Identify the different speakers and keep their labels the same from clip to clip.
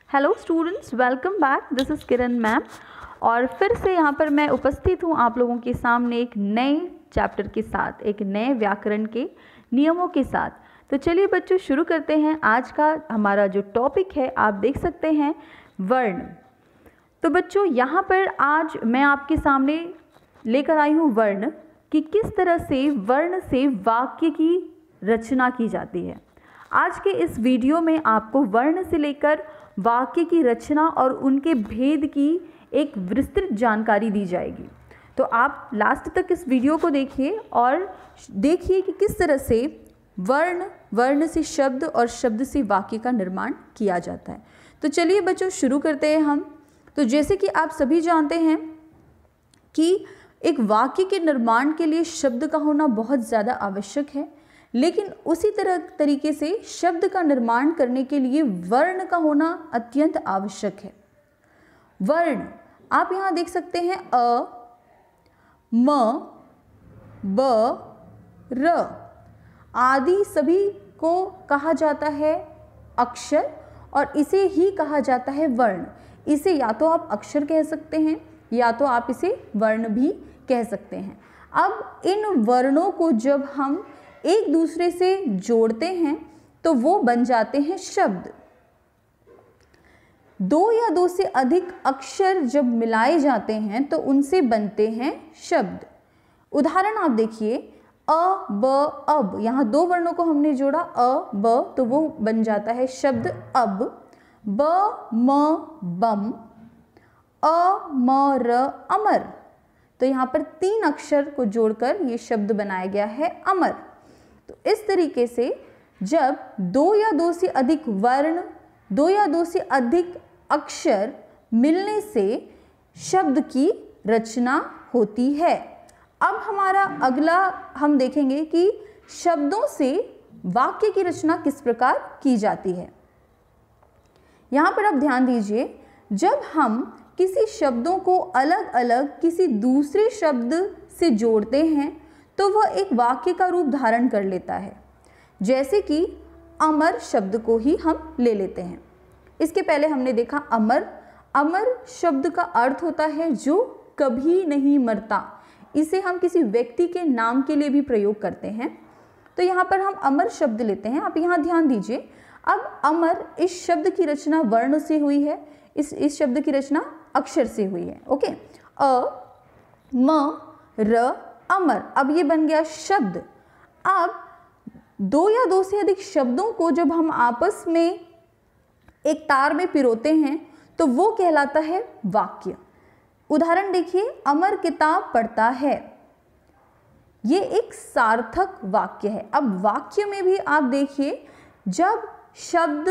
Speaker 1: Hello students, welcome back. This is Kiran ma'am और फिर से यहाँ पर मैं उपस्थित हूँ आप लोगों के सामने एक नए चैप्टर के साथ, एक नए व्याकरण के नियमों के साथ। तो चलिए बच्चों शुरू करते हैं। आज का हमारा जो टॉपिक है आप देख सकते हैं वर्ण। तो बच्चों यहाँ पर आज मैं आपके सामने लेकर आई हूँ वर्ण कि किस तरह से वर्ण से वाक्य की रचना की जाती है। आज के इस वीडियो में आपको वर्ण से लेकर वाक्य की रचना और उनके भेद की एक विस्तृत जानकारी दी जाएगी। तो आप लास्ट तक इस वीडियो को देखिए और देखिए कि किस तरह से वर्ण से शब्द और शब्द से वाक्य का निर्माण किया जाता है। तो चलिए बच्चों शुरू करते हैं हम। तो जैसे कि आप सभी जानते हैं कि एक वाक्य के निर्माण के लिए शब्द का होना बहुत ज़्यादा आवश्यक है, लेकिन उसी तरीके से शब्द का निर्माण करने के लिए वर्ण का होना अत्यंत आवश्यक है। वर्ण आप यहाँ देख सकते हैं अ, म, ब, र आदि सभी को कहा जाता है अक्षर और इसे ही कहा जाता है वर्ण। इसे या तो आप अक्षर कह सकते हैं या तो आप इसे वर्ण भी कह सकते हैं। अब इन वर्णों को जब हम एक दूसरे से जोड़ते हैं तो वो बन जाते हैं शब्द। दो या दो से अधिक अक्षर जब मिलाए जाते हैं तो उनसे बनते हैं शब्द। उदाहरण आप देखिए अ, ब, अब। यहाँ दो वर्णों को हमने जोड़ा अ, ब, तो वो बन जाता है शब्द अब। ब, म, बम। अ, म, र, अमर। तो यहाँ पर 3 अक्षर को जोड़कर ये शब्द बनाया गया है अमर। तो इस तरीके से जब दो या दो से अधिक वर्ण, दो या दो से अधिक अक्षर मिलने से शब्द की रचना होती है। अब हमारा अगला हम देखेंगे कि शब्दों से वाक्य की रचना किस प्रकार की जाती है। यहाँ पर आप ध्यान दीजिए, जब हम किसी शब्दों को अलग अलग किसी दूसरे शब्द से जोड़ते हैं तो वह एक वाक्य का रूप धारण कर लेता है। जैसे कि अमर शब्द को ही हम ले लेते हैं। इसके पहले हमने देखा अमर। अमर शब्द का अर्थ होता है जो कभी नहीं मरता। इसे हम किसी व्यक्ति के नाम के लिए भी प्रयोग करते हैं। तो यहाँ पर हम अमर शब्द लेते हैं। आप यहाँ ध्यान दीजिए, अब अमर इस शब्द की रचना वर्ण से हुई है, इस शब्द की रचना अक्षर से हुई है। ओके, अ, म, र, अमर। अब ये बन गया शब्द। अब दो या दो से अधिक शब्दों को जब हम आपस में एक तार में पिरोते हैं तो वो कहलाता है वाक्य। उदाहरण देखिए, अमर किताब पढ़ता है। ये एक सार्थक वाक्य है। अब वाक्य में भी आप देखिए, जब शब्द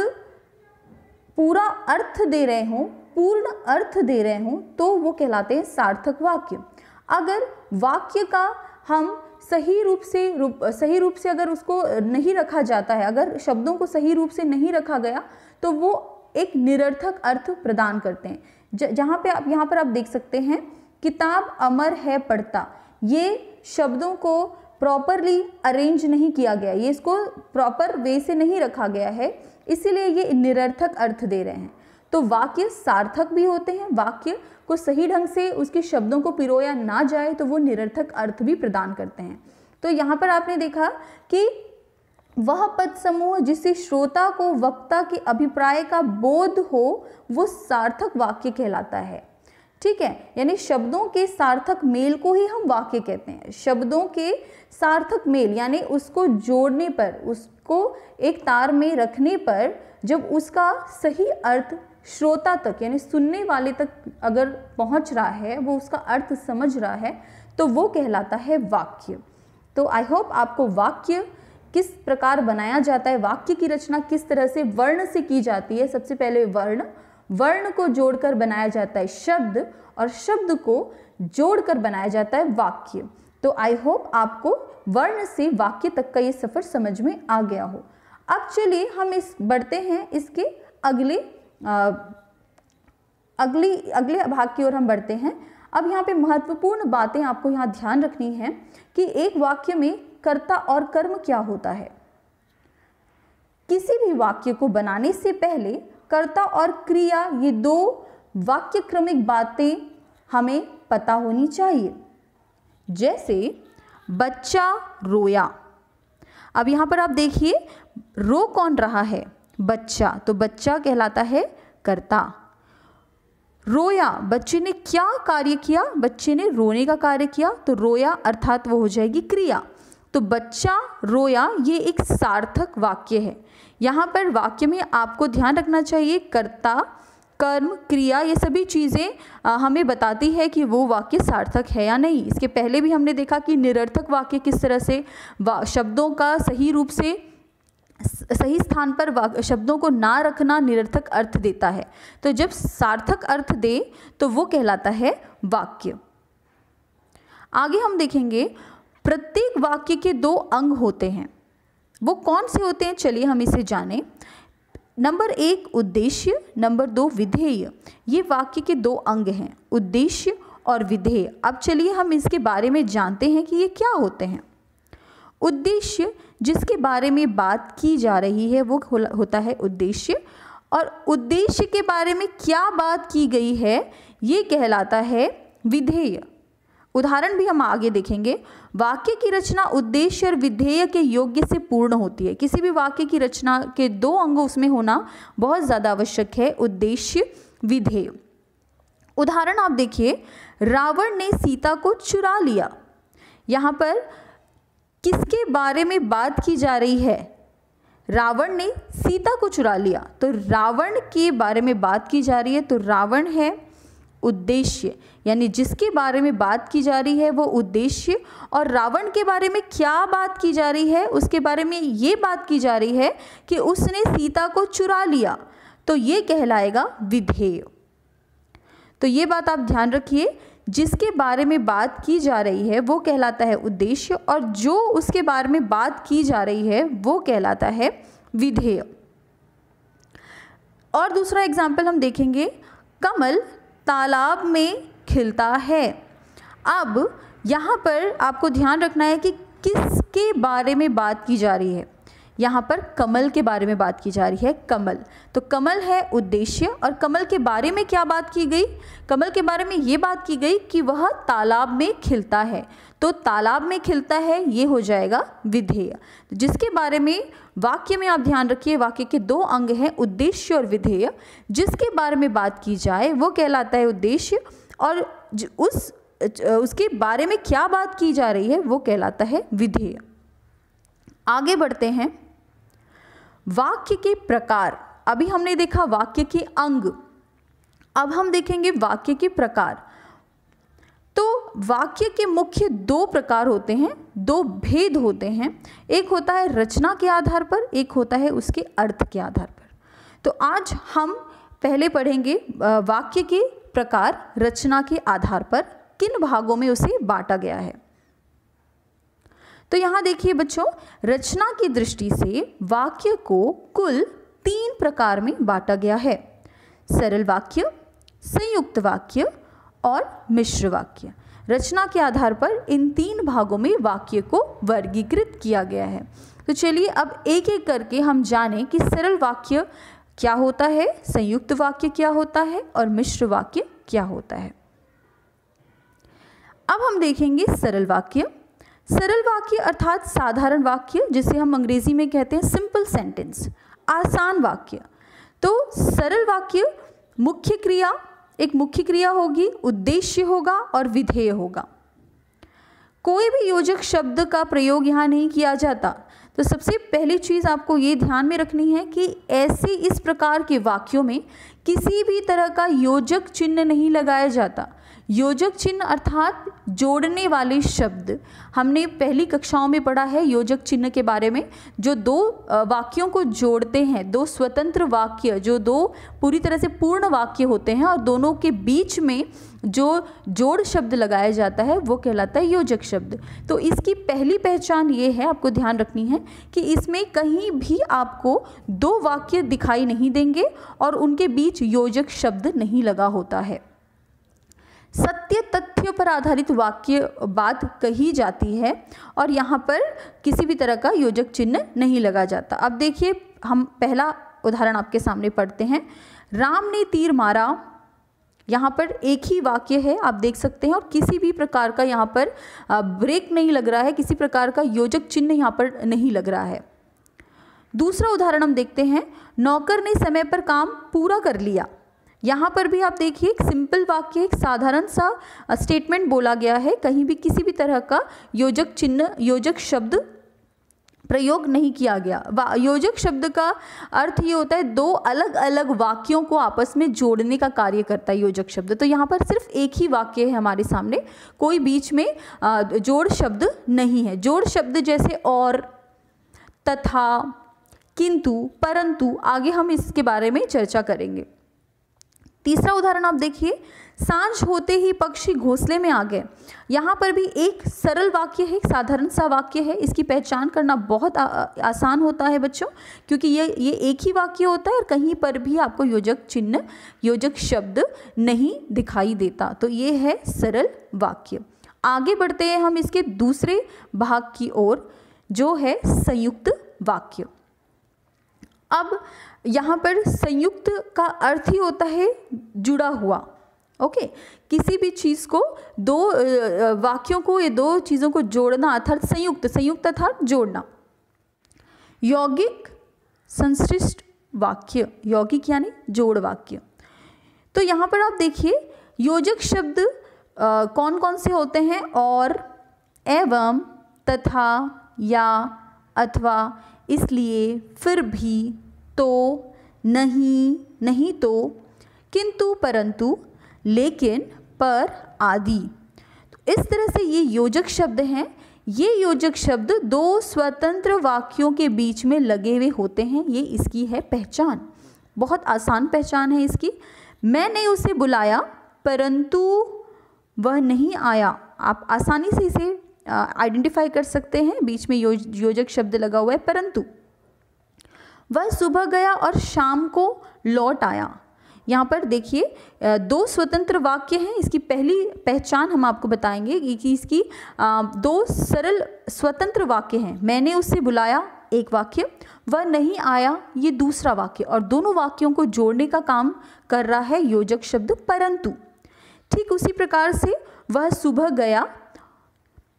Speaker 1: पूरा अर्थ दे रहे हों, पूर्ण अर्थ दे रहे हों, तो वो कहलाते हैं सार्थक वाक्य। अगर वाक्य का हम सही रूप से अगर उसको नहीं रखा जाता है, अगर शब्दों को सही रूप से नहीं रखा गया तो वो एक निरर्थक अर्थ प्रदान करते हैं। यहाँ पर आप देख सकते हैं, किताब अमर है पढ़ता। ये शब्दों को प्रॉपरली अरेंज नहीं किया गया, ये इसको प्रॉपर वे से नहीं रखा गया है, इसीलिए ये निरर्थक अर्थ दे रहे हैं। तो वाक्य सार्थक भी होते हैं। वाक्य को सही ढंग से उसके शब्दों को पिरोया ना जाए तो वो निरर्थक अर्थ भी प्रदान करते हैं। तो यहाँ पर आपने देखा कि वह पद समूह जिससे श्रोता को वक्ता के अभिप्राय का बोध हो वो सार्थक वाक्य कहलाता है। ठीक है, यानी शब्दों के सार्थक मेल को ही हम वाक्य कहते हैं। शब्दों के सार्थक मेल यानी उसको जोड़ने पर, उसको एक तार में रखने पर जब उसका सही अर्थ श्रोता तक यानी सुनने वाले तक अगर पहुंच रहा है, वो उसका अर्थ समझ रहा है, तो वो कहलाता है वाक्य। तो आई होप आपको वाक्य किस प्रकार बनाया जाता है, वाक्य की रचना किस तरह से वर्ण से की जाती है। सबसे पहले वर्ण को जोड़कर बनाया जाता है शब्द और शब्द को जोड़कर बनाया जाता है वाक्य। तो आई होप आपको वर्ण से वाक्य तक का ये सफर समझ में आ गया हो। अब चलिए हम बढ़ते हैं इसके अगले भाग की ओर हम बढ़ते हैं। अब यहाँ पे महत्वपूर्ण बातें आपको यहाँ ध्यान रखनी है कि एक वाक्य में कर्ता और कर्म क्या होता है। किसी भी वाक्य को बनाने से पहले कर्ता और क्रिया, ये दो वाक्य क्रमिक बातें हमें पता होनी चाहिए। जैसे बच्चा रोया, अब यहाँ पर आप देखिए रो कौन रहा है, बच्चा, तो बच्चा कहलाता है कर्ता। रोया, बच्चे ने क्या कार्य किया, बच्चे ने रोने का कार्य किया, तो रोया अर्थात वो हो जाएगी क्रिया। तो बच्चा रोया ये एक सार्थक वाक्य है। यहाँ पर वाक्य में आपको ध्यान रखना चाहिए कर्ता, कर्म, क्रिया, ये सभी चीज़ें हमें बताती है कि वो वाक्य सार्थक है या नहीं। इसके पहले भी हमने देखा कि निरर्थक वाक्य किस तरह से शब्दों का सही रूप से सही स्थान पर शब्दों को ना रखना निरर्थक अर्थ देता है। तो जब सार्थक अर्थ दे तो वो कहलाता है वाक्य। आगे हम देखेंगे प्रत्येक वाक्य के दो अंग होते हैं। वो कौन से होते हैं, चलिए हम इसे जानें। नंबर 1 उद्देश्य, नंबर 2 विधेय। ये वाक्य के दो अंग हैं, उद्देश्य और विधेय। अब चलिए हम इसके बारे में जानते हैं कि ये क्या होते हैं। उद्देश्य, जिसके बारे में बात की जा रही है वो होता है उद्देश्य, और उद्देश्य के बारे में क्या बात की गई है ये कहलाता है विधेय। उदाहरण भी हम आगे देखेंगे। वाक्य की रचना उद्देश्य और विधेय के योग्य से पूर्ण होती है। किसी भी वाक्य की रचना के दो अंग उसमें होना बहुत ज़्यादा आवश्यक है, उद्देश्य, विधेय। उदाहरण आप देखिए, रावण ने सीता को चुरा लिया। यहाँ पर किसके बारे में बात की जा रही है, रावण ने सीता को चुरा लिया, तो रावण के बारे में बात की जा रही है, तो रावण है उद्देश्य, यानी जिसके बारे में बात की जा रही है वो उद्देश्य। और रावण के बारे में क्या बात की जा रही है, उसके बारे में ये बात की जा रही है कि उसने सीता को चुरा लिया, तो ये कहलाएगा विधेय। तो ये बात आप ध्यान रखिए, जिसके बारे में बात की जा रही है वो कहलाता है उद्देश्य, और जो उसके बारे में बात की जा रही है वो कहलाता है विधेय। और दूसरा एग्जाम्पल हम देखेंगे, कमल तालाब में खिलता है। अब यहाँ पर आपको ध्यान रखना है कि किसके बारे में बात की जा रही है। यहाँ पर कमल के बारे में बात की जा रही है, कमल, तो कमल है उद्देश्य। और कमल के बारे में क्या बात की गई, कमल के बारे में ये बात की गई कि वह तालाब में खिलता है, तो तालाब में खिलता है ये हो जाएगा विधेय। जिसके बारे में वाक्य में आप ध्यान रखिए, वाक्य के दो अंग हैं, उद्देश्य और विधेय। जिसके बारे में बात की जाए वो कहलाता है उद्देश्य, और उसके बारे में क्या बात की जा रही है वो कहलाता है विधेय। आगे बढ़ते हैं, वाक्य के प्रकार। अभी हमने देखा वाक्य के अंग, अब हम देखेंगे वाक्य के प्रकार। तो वाक्य के मुख्य दो प्रकार होते हैं, दो भेद होते हैं। एक होता है रचना के आधार पर, एक होता है उसके अर्थ के आधार पर। तो आज हम पहले पढ़ेंगे वाक्य के प्रकार रचना के आधार पर, किन भागों में उसे बांटा गया है। तो यहाँ देखिए बच्चों, रचना की दृष्टि से वाक्य को कुल 3 प्रकार में बांटा गया है, सरल वाक्य, संयुक्त वाक्य और मिश्र वाक्य। रचना के आधार पर इन 3 भागों में वाक्य को वर्गीकृत किया गया है। तो चलिए अब एक एक करके हम जानें कि सरल वाक्य क्या होता है, संयुक्त वाक्य क्या होता है और मिश्र वाक्य क्या होता है। अब हम देखेंगे सरल वाक्य। सरल वाक्य अर्थात साधारण वाक्य, जिसे हम अंग्रेजी में कहते हैं सिंपल सेंटेंस, आसान वाक्य। तो सरल वाक्य मुख्य क्रिया, एक मुख्य क्रिया होगी, उद्देश्य होगा और विधेय होगा। कोई भी योजक शब्द का प्रयोग यहाँ नहीं किया जाता। तो सबसे पहली चीज़ आपको ये ध्यान में रखनी है कि ऐसे इस प्रकार के वाक्यों में किसी भी तरह का योजक चिन्ह नहीं लगाया जाता। योजक चिन्ह अर्थात जोड़ने वाले शब्द, हमने पहली कक्षाओं में पढ़ा है योजक चिन्ह के बारे में, जो दो वाक्यों को जोड़ते हैं, दो स्वतंत्र वाक्य जो दो पूरी तरह से पूर्ण वाक्य होते हैं, और दोनों के बीच में जो जोड़ शब्द लगाया जाता है वो कहलाता है योजक शब्द। तो इसकी पहली पहचान ये है, आपको ध्यान रखनी है कि इसमें कहीं भी आपको दो वाक्य दिखाई नहीं देंगे और उनके बीच योजक शब्द नहीं लगा होता है। सत्य तथ्यों पर आधारित वाक्य बात कही जाती है और यहाँ पर किसी भी तरह का योजक चिन्ह नहीं लगा जाता। अब देखिए, हम पहला उदाहरण आपके सामने पढ़ते हैं। राम ने तीर मारा, यहाँ पर एक ही वाक्य है, आप देख सकते हैं, और किसी भी प्रकार का यहाँ पर ब्रेक नहीं लग रहा है, किसी प्रकार का योजक चिन्ह यहाँ पर नहीं लग रहा है। दूसरा उदाहरण हम देखते हैं, नौकर ने समय पर काम पूरा कर लिया। यहाँ पर भी आप देखिए एक सिंपल वाक्य, एक साधारण सा स्टेटमेंट बोला गया है, कहीं भी किसी भी तरह का योजक चिन्ह, योजक शब्द प्रयोग नहीं किया गया। योजक शब्द का अर्थ ये होता है दो अलग अलग वाक्यों को आपस में जोड़ने का कार्य करता है योजक शब्द। तो यहाँ पर सिर्फ एक ही वाक्य है हमारे सामने, कोई बीच में जोड़ शब्द नहीं है। जोड़ शब्द जैसे और, तथा, किंतु, परंतु, आगे हम इसके बारे में चर्चा करेंगे। तीसरा उदाहरण आप देखिए, सांझ होते ही पक्षी घोंसले में आ गए। यहाँ पर भी एक सरल वाक्य है, एक साधारण सा वाक्य है, इसकी पहचान करना बहुत आसान होता है बच्चों, क्योंकि ये एक ही वाक्य होता है और कहीं पर भी आपको योजक चिन्ह, योजक शब्द नहीं दिखाई देता। तो ये है सरल वाक्य। आगे बढ़ते हैं हम इसके दूसरे भाग की ओर, जो है संयुक्त वाक्य। अब यहाँ पर संयुक्त का अर्थ ही होता है जुड़ा हुआ। ओके, किसी भी चीज़ को, दो वाक्यों को, ये दो चीज़ों को जोड़ना अर्थात संयुक्त, संयुक्त अर्थात जोड़ना। यौगिक संश्लिष्ट वाक्य, यौगिक यानी जोड़ वाक्य। तो यहाँ पर आप देखिए योजक शब्द कौन कौन से होते हैं, और, एवं, तथा, या, अथवा, इसलिए, फिर भी, तो, नहीं, नहीं तो, किंतु, परंतु, लेकिन, पर, आदि। तो इस तरह से ये योजक शब्द हैं। ये योजक शब्द दो स्वतंत्र वाक्यों के बीच में लगे हुए होते हैं, ये इसकी है पहचान। बहुत आसान पहचान है इसकी। मैंने उसे बुलाया परंतु वह नहीं आया। आप आसानी से इसे आइडेंटिफाई कर सकते हैं, बीच में योजक शब्द लगा हुआ है परंतु। वह सुबह गया और शाम को लौट आया। यहाँ पर देखिए दो स्वतंत्र वाक्य हैं। इसकी पहली पहचान हम आपको बताएंगे कि इसकी दो सरल स्वतंत्र वाक्य हैं। मैंने उसे बुलाया एक वाक्य, वह नहीं आया ये दूसरा वाक्य, और दोनों वाक्यों को जोड़ने का काम कर रहा है योजक शब्द परंतु। ठीक उसी प्रकार से वह सुबह गया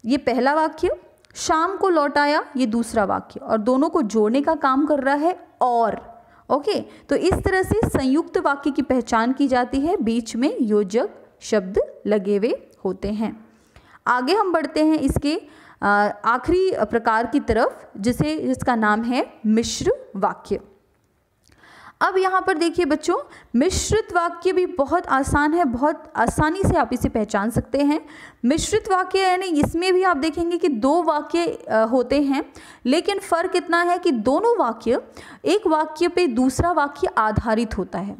Speaker 1: ये पहला वाक्य, शाम को लौट आया ये दूसरा वाक्य, और दोनों को जोड़ने का काम कर रहा है और। ओके, तो इस तरह से संयुक्त वाक्य की पहचान की जाती है, बीच में योजक शब्द लगे हुए होते हैं। आगे हम बढ़ते हैं इसके आखिरी प्रकार की तरफ, जिसका नाम है मिश्र वाक्य। अब यहाँ पर देखिए बच्चों, मिश्रित वाक्य भी बहुत आसान है, बहुत आसानी से आप इसे पहचान सकते हैं। मिश्रित वाक्य यानी इसमें भी आप देखेंगे कि दो वाक्य होते हैं, लेकिन फ़र्क इतना है कि दोनों वाक्य एक वाक्य पे दूसरा वाक्य आधारित होता है।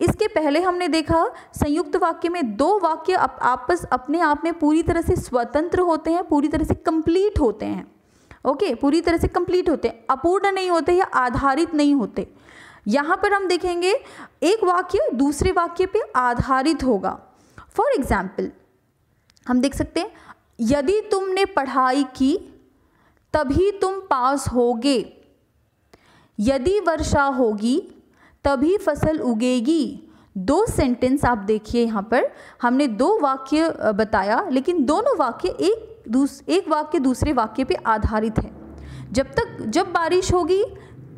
Speaker 1: इसके पहले हमने देखा संयुक्त वाक्य में दो वाक्य आपस अपने आप में पूरी तरह से स्वतंत्र होते हैं, पूरी तरह से कंप्लीट होते हैं। ओके, पूरी तरह से कंप्लीट होते हैं, अपूर्ण नहीं होते या आधारित नहीं होते। यहाँ पर हम देखेंगे एक वाक्य दूसरे वाक्य पे आधारित होगा। फॉर एग्जाम्पल हम देख सकते हैं, यदि तुमने पढ़ाई की तभी तुम पास होगे, यदि वर्षा होगी तभी फसल उगेगी। दो सेंटेंस आप देखिए, यहाँ पर हमने दो वाक्य बताया, लेकिन दोनों वाक्य एक वाक्य दूसरे वाक्य पे आधारित है। जब बारिश होगी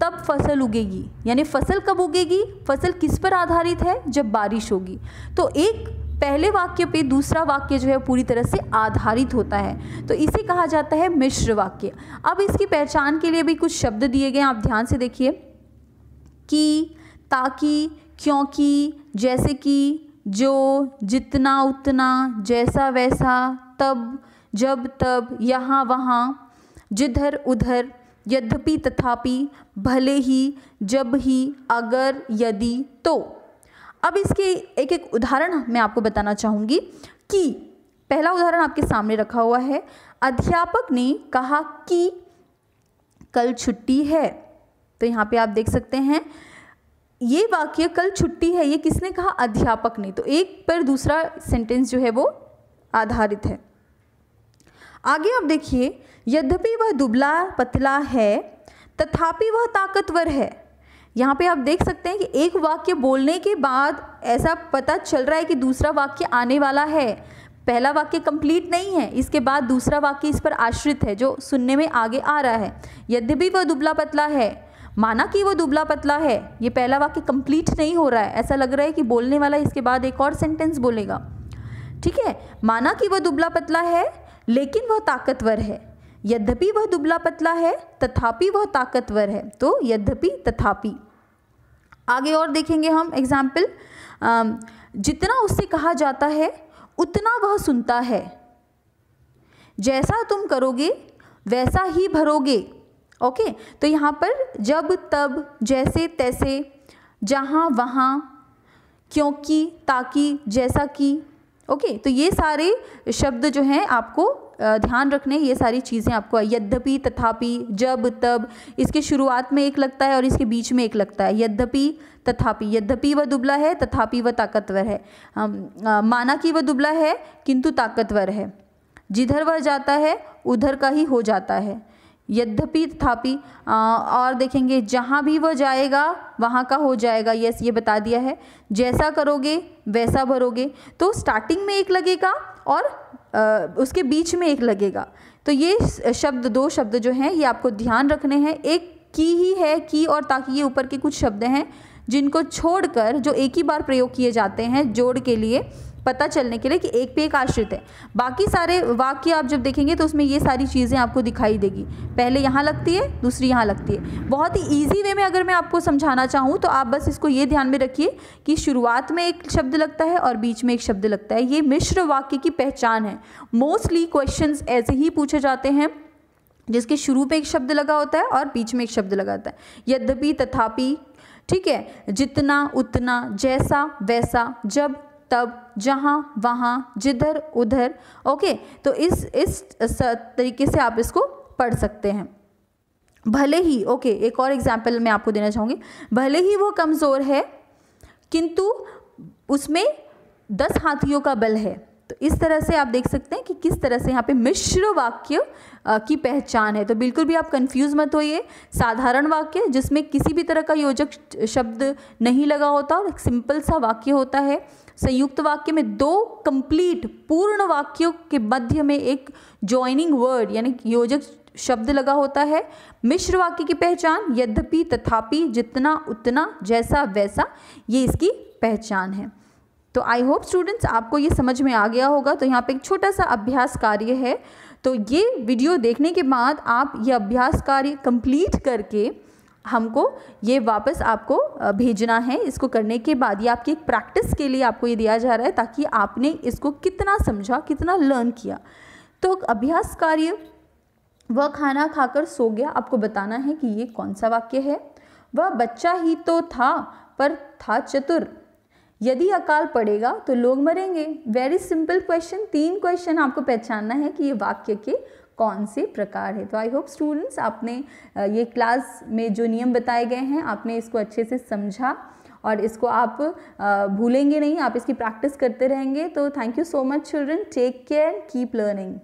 Speaker 1: तब फसल उगेगी, यानी फसल कब उगेगी, फसल किस पर आधारित है, जब बारिश होगी। तो एक पहले वाक्य पे दूसरा वाक्य जो है पूरी तरह से आधारित होता है, तो इसे कहा जाता है मिश्र वाक्य। अब इसकी पहचान के लिए भी कुछ शब्द दिए गए हैं, आप ध्यान से देखिए। कि, ताकि, क्योंकि, जैसे कि, जो, जितना उतना, जैसा वैसा, तब, जब तब, यहाँ वहाँ, जिधर उधर, यद्यपि तथापि, भले ही, जब ही, अगर, यदि, तो। अब इसके एक एक उदाहरण मैं आपको बताना चाहूँगी। कि पहला उदाहरण आपके सामने रखा हुआ है, अध्यापक ने कहा कि कल छुट्टी है। तो यहाँ पे आप देख सकते हैं ये वाक्य कल छुट्टी है, ये किसने कहा, अध्यापक ने। तो एक पर दूसरा सेंटेंस जो है वो आधारित है। आगे आप देखिए, यद्यपि वह दुबला पतला है तथापि वह ताकतवर है। यहाँ पे आप देख सकते हैं कि एक वाक्य बोलने के बाद ऐसा पता चल रहा है कि दूसरा वाक्य आने वाला है। पहला वाक्य कंप्लीट नहीं है, इसके बाद दूसरा वाक्य इस पर आश्रित है जो सुनने में आगे आ रहा है। यद्यपि वह दुबला पतला है, माना कि वह दुबला पतला है, ये पहला वाक्य कंप्लीट नहीं हो रहा है, ऐसा लग रहा है कि बोलने वाला इसके बाद एक और सेंटेंस बोलेगा। ठीक है, माना कि वह दुबला पतला है लेकिन वह ताकतवर है। यद्यपि वह दुबला पतला है तथापि वह ताकतवर है, तो यद्यपि तथापि। आगे और देखेंगे हम एग्जाम्पल, जितना उससे कहा जाता है उतना वह सुनता है, जैसा तुम करोगे वैसा ही भरोगे। ओके, तो यहाँ पर जब तब, जैसे तैसे, जहाँ वहाँ, क्योंकि, ताकि, जैसा कि। ओके, तो ये सारे शब्द जो हैं आपको ध्यान रखने, ये सारी चीज़ें आपको, यद्यपि, तथापि, जब तब, इसके शुरुआत में एक लगता है और इसके बीच में एक लगता है। यद्यपि तथापि, यद्यपि वह दुबला है तथापि वह ताकतवर है। माना कि वह दुबला है किंतु ताकतवर है। जिधर वह जाता है उधर का ही हो जाता है। यद्यपि तथापि, और देखेंगे जहाँ भी वह जाएगा वहाँ का हो जाएगा। यस, ये बता दिया है। जैसा करोगे वैसा भरोगे, तो स्टार्टिंग में एक लगेगा और उसके बीच में एक लगेगा। तो ये शब्द, दो शब्द जो हैं ये आपको ध्यान रखने हैं। एक की ही है, की और ताकि, ये ऊपर के कुछ शब्द हैं जिनको छोड़कर, जो एक ही बार प्रयोग किए जाते हैं जोड़ के लिए, पता चलने के लिए कि एक पे एक आश्रित है। बाकी सारे वाक्य आप जब देखेंगे तो उसमें ये सारी चीज़ें आपको दिखाई देगी। पहले यहाँ लगती है, दूसरी यहाँ लगती है। बहुत ही ईजी वे में अगर मैं आपको समझाना चाहूँ तो आप बस इसको ये ध्यान में रखिए कि शुरुआत में एक शब्द लगता है और बीच में एक शब्द लगता है। ये मिश्र वाक्य की पहचान है। मोस्टली क्वेश्चंस ऐसे ही पूछे जाते हैं जिसके शुरू में एक शब्द लगा होता है और बीच में एक शब्द लगा होता है। यद्यपि, तथापि, ठीक है, जितना, उतना, जैसा, वैसा, जब, तब, जहाँ, वहाँ, जिधर, उधर। ओके, तो इस तरीके से आप इसको पढ़ सकते हैं। भले ही, ओके, एक और एग्जाम्पल मैं आपको देना चाहूँगी। भले ही वो कमज़ोर है किंतु उसमें 10 हाथियों का बल है। तो इस तरह से आप देख सकते हैं कि किस तरह से यहाँ पे मिश्र वाक्य की पहचान है। तो बिल्कुल भी आप कंफ्यूज मत होइए। साधारण वाक्य जिसमें किसी भी तरह का योजक शब्द नहीं लगा होता और एक सिंपल सा वाक्य होता है। संयुक्त वाक्य में 2 कंप्लीट पूर्ण वाक्यों के मध्य में एक जॉइनिंग वर्ड यानी योजक शब्द लगा होता है। मिश्र वाक्य की पहचान यद्यपि, तथापि, जितना, उतना, जैसा, वैसा, ये इसकी पहचान है। तो आई होप स्टूडेंट्स आपको ये समझ में आ गया होगा। तो यहाँ पे एक छोटा सा अभ्यास कार्य है। तो ये वीडियो देखने के बाद आप ये अभ्यास कार्य कंप्लीट करके हमको ये वापस आपको भेजना है। इसको करने के बाद ये आपकी एक प्रैक्टिस के लिए आपको ये दिया जा रहा है ताकि आपने इसको कितना समझा, कितना लर्न किया। तो अभ्यास कार्य, वह खाना खाकर सो गया, आपको बताना है कि ये कौन सा वाक्य है। वह बच्चा ही तो था पर था चतुर। यदि अकाल पड़ेगा तो लोग मरेंगे। Very simple question. 3 क्वेश्चन आपको पहचानना है कि ये वाक्य के कौन से प्रकार है। तो आई होप स्टूडेंट्स आपने ये क्लास में जो नियम बताए गए हैं आपने इसको अच्छे से समझा और इसको आप भूलेंगे नहीं, आप इसकी प्रैक्टिस करते रहेंगे। तो thank you so much children, take care, keep learning.